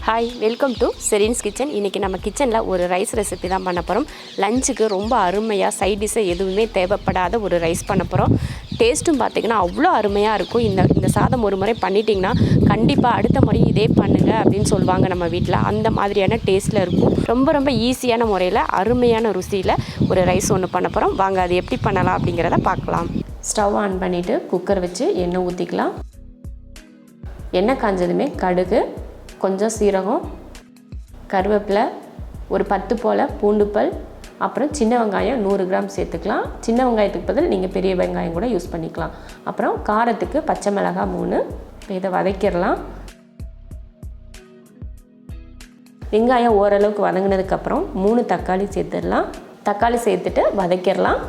Hi, welcome to Serin's kitchen. இன்றைக்கி நம்ம கிச்சனில் ஒரு ரைஸ் ரெசிபி தான் பண்ண போகிறோம். லஞ்சுக்கு ரொம்ப அருமையாக சைட் டிஷ்ஷை எதுவுமே தேவைப்படாத ஒரு ரைஸ் பண்ண போகிறோம். டேஸ்ட்டும் பார்த்திங்கன்னா அவ்வளோ அருமையாக இருக்கும். இந்த சாதம் ஒரு முறை பண்ணிட்டிங்கன்னா கண்டிப்பாக அடுத்த முறை இதே பண்ணுங்கள் அப்படின்னு சொல்லுவாங்க நம்ம வீட்டில். அந்த மாதிரியான டேஸ்ட்டில் இருக்கும். ரொம்ப ஈஸியான முறையில் அருமையான ருசியில் ஒரு ரைஸ் ஒன்று பண்ண போகிறோம். வாங்க அது எப்படி பண்ணலாம் அப்படிங்கிறத பார்க்கலாம். ஸ்டவ் ஆன் பண்ணிவிட்டு குக்கர் வச்சு எண்ணெய் ஊற்றிக்கலாம். எண்ணெய் காஞ்சதுமே கடுகு, கொஞ்சம் சீரகம், கருவேப்பிலை, ஒரு 10 போல் பூண்டுப்பல், அப்புறம் சின்ன வெங்காயம் 100 கிராம் சேர்த்துக்கலாம். சின்ன வெங்காயத்துக்கு பதில் நீங்கள் பெரிய வெங்காயம் கூட யூஸ் பண்ணிக்கலாம். அப்புறம் காரத்துக்கு பச்சை மிளகாய் 3. இதை வதக்கிடலாம். வெங்காயம் ஓரளவுக்கு வதங்கினதுக்கப்புறம் 3 தக்காளி சேர்த்துடலாம். தக்காளி சேர்த்துட்டு வதக்கிடலாம்.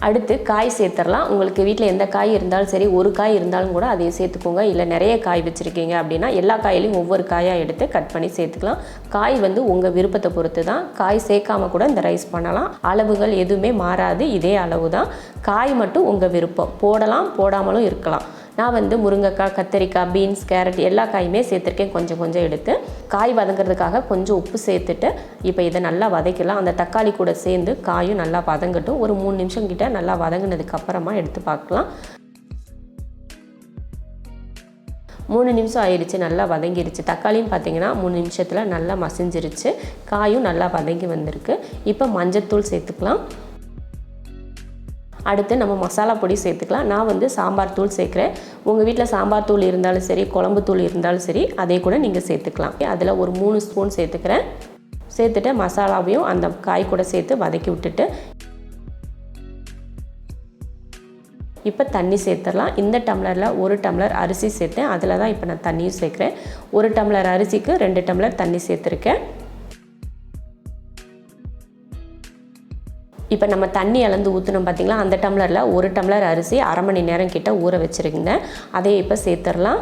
அடுத்து காய் சேர்த்துடலாம். உங்களுக்கு வீட்டில் எந்த காய் இருந்தாலும் சரி, ஒரு காய் இருந்தாலும் கூட அதையும் சேர்த்துக்கோங்க. இல்லை நிறைய காய் வச்சுருக்கீங்க அப்படின்னா எல்லா காயிலையும் ஒவ்வொரு காயாக எடுத்து கட் பண்ணி சேர்த்துக்கலாம். காய் உங்கள் விருப்பத்தை பொறுத்து தான். காய் சேர்க்காம கூட இந்த ரைஸ் பண்ணலாம். அளவுகள் எதுவுமே மாறாது, இதே அளவு தான். காய் மட்டும் உங்கள் விருப்பம், போடலாம் போடாமலும் இருக்கலாம். நான் முருங்கைக்காய், கத்திரிக்காய், பீன்ஸ், கேரட் எல்லா காயுமே சேர்த்துருக்கேன். கொஞ்சம் எடுத்து காய் வதங்கிறதுக்காக கொஞ்சம் உப்பு சேர்த்துட்டு இப்போ இதை நல்லா வதக்கலாம். அந்த தக்காளி கூட சேர்ந்து காயும் நல்லா வதங்கட்டும். ஒரு 3 நிமிஷம் கிட்ட நல்லா வதங்கினதுக்கப்புறமா எடுத்து பார்க்கலாம். 3 நிமிஷம் ஆயிடுச்சு, நல்லா வதங்கிருச்சு. தக்காளியும் பார்த்திங்கன்னா 3 நிமிஷத்தில் நல்லா மசிஞ்சிருச்சு. காயும் நல்லா வதங்கி வந்திருக்கு. இப்போ மஞ்சத்தூள் சேர்த்துக்கலாம். அடுத்து நம்ம மசாலா பொடி சேர்த்துக்கலாம். நான் சாம்பார் தூள் சேர்க்குறேன். உங்கள் வீட்டில் சாம்பார் தூள் இருந்தாலும் சரி, குழம்பு தூள் இருந்தாலும் சரி, அதே கூட நீங்கள் சேர்த்துக்கலாம். அதில் ஒரு 3 ஸ்பூன் சேர்த்துக்கிறேன். சேர்த்துட்டு மசாலாவையும் அந்த காய் கூட சேர்த்து வதக்கி விட்டுட்டு இப்போ தண்ணி சேர்த்துடலாம். இந்த டம்ளரில் 1 டம்ளர் அரிசி சேர்த்தேன். அதில் தான் இப்போ நான் தண்ணியும் சேர்க்குறேன். 1 டம்ளர் அரிசிக்கு 2 டம்ளர் தண்ணி சேர்த்துருக்கேன். இப்போ நம்ம தண்ணி அளந்து ஊற்றணும் பார்த்திங்களா, அந்த டம்ளரில் 1 டம்ளர் அரிசி அரை மணி நேரம் கிட்ட ஊற வச்சுருந்தேன். அதையும் இப்போ சேர்த்துடலாம்.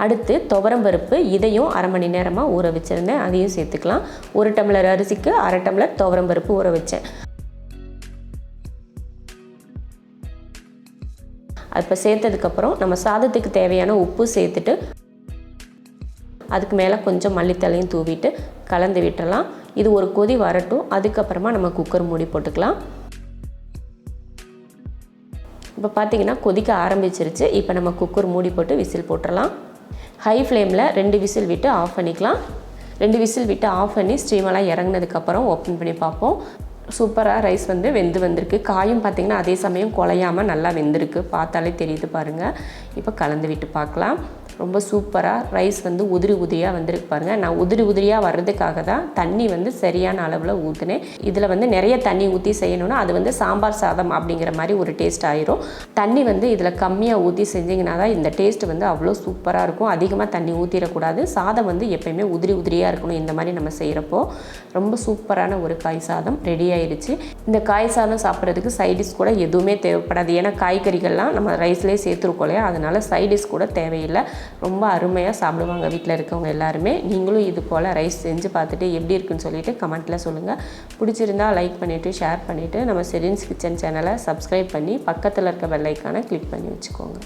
அடுத்து துவரம்பருப்பு, இதையும் அரை மணி நேரமாக ஊற வச்சுருந்தேன். அதையும் சேர்த்துக்கலாம். 1 டம்ளர் அரிசிக்கு அரை டம்ளர் துவரம்பருப்பு ஊற வச்சேன். இப்போ சேர்த்ததுக்கப்புறம் நம்ம சாதத்துக்கு தேவையான உப்பு சேர்த்துட்டு அதுக்கு மேலே கொஞ்சம் மல்லித்தலையும் தூவிட்டு கலந்து விட்டுறலாம். இது ஒரு கொதி வரட்டும். அதுக்கப்புறமா நம்ம குக்கர் மூடி போட்டுக்கலாம். இப்போ பார்த்திங்கன்னா கொதிக்க ஆரம்பிச்சிருச்சு. இப்போ நம்ம குக்கர் மூடி போட்டு விசில் போட்டுடலாம். ஹை ஃப்ளேமில் 2 விசில் விட்டு ஆஃப் பண்ணிக்கலாம். 2 விசில் விட்டு ஆஃப் பண்ணி ஸ்டீமெல்லாம் இறங்கினதுக்கப்புறம் ஓப்பன் பண்ணி பார்ப்போம். சூப்பராக ரைஸ் வெந்து வந்திருக்கு. காயும் பார்த்திங்கன்னா அதே சமயம் குலையாமல் நல்லா வெந்திருக்கு. பார்த்தாலே தெரியுது பாருங்கள். இப்போ கலந்து விட்டு பார்க்கலாம். ரொம்ப சூப்பராக ரைஸ் உதிரியாக வந்திருக்கு பாருங்கள். நான் உதிரியாக வர்றதுக்காக தான் தண்ணி சரியான அளவில் ஊற்றினேன். இதில் நிறைய தண்ணி ஊற்றி செய்யணும்னா அது சாம்பார் சாதம் அப்படிங்கிற மாதிரி ஒரு டேஸ்ட் ஆயிரும். தண்ணி இதில் கம்மியாக ஊற்றி செஞ்சிங்கன்னா தான் இந்த டேஸ்ட் அவ்வளோ சூப்பராக இருக்கும். அதிகமாக தண்ணி ஊற்றிடக்கூடாது. சாதம் எப்பயுமே உதிரியாக இருக்கணும். இந்த மாதிரி நம்ம செய்கிறப்போ ரொம்ப சூப்பரான ஒரு காய் சாதம் ரெடி ஆயிடுச்சு. இந்த காய் சாதம் சாப்பிட்றதுக்கு சைடிஷ் கூட எதுவுமே தேவைப்படாது. ஏன்னா காய்கறிகள்லாம் நம்ம ரைஸ்லேயே சேர்த்துருக்கோம் இல்லையா, அதனால் சைடிஷ் கூட தேவையில்லை. ரொம்ப அருமையாக சாப்பிடுவாங்க வீட்டில் இருக்கவங்க எல்லாருமே. நீங்களும் இது போல் ரைஸ் செஞ்சு பார்த்துட்டு எப்படி இருக்குன்னு சொல்லிட்டு கமெண்ட்டில் சொல்லுங்கள். பிடிச்சிருந்தால் லைக் பண்ணிவிட்டு ஷேர் பண்ணிவிட்டு நம்ம செரின்ஸ் கிச்சன் சேனலை சப்ஸ்கிரைப் பண்ணி பக்கத்தில் இருக்க பெல் ஐக்கானை கிளிக் பண்ணி வச்சுக்கோங்க.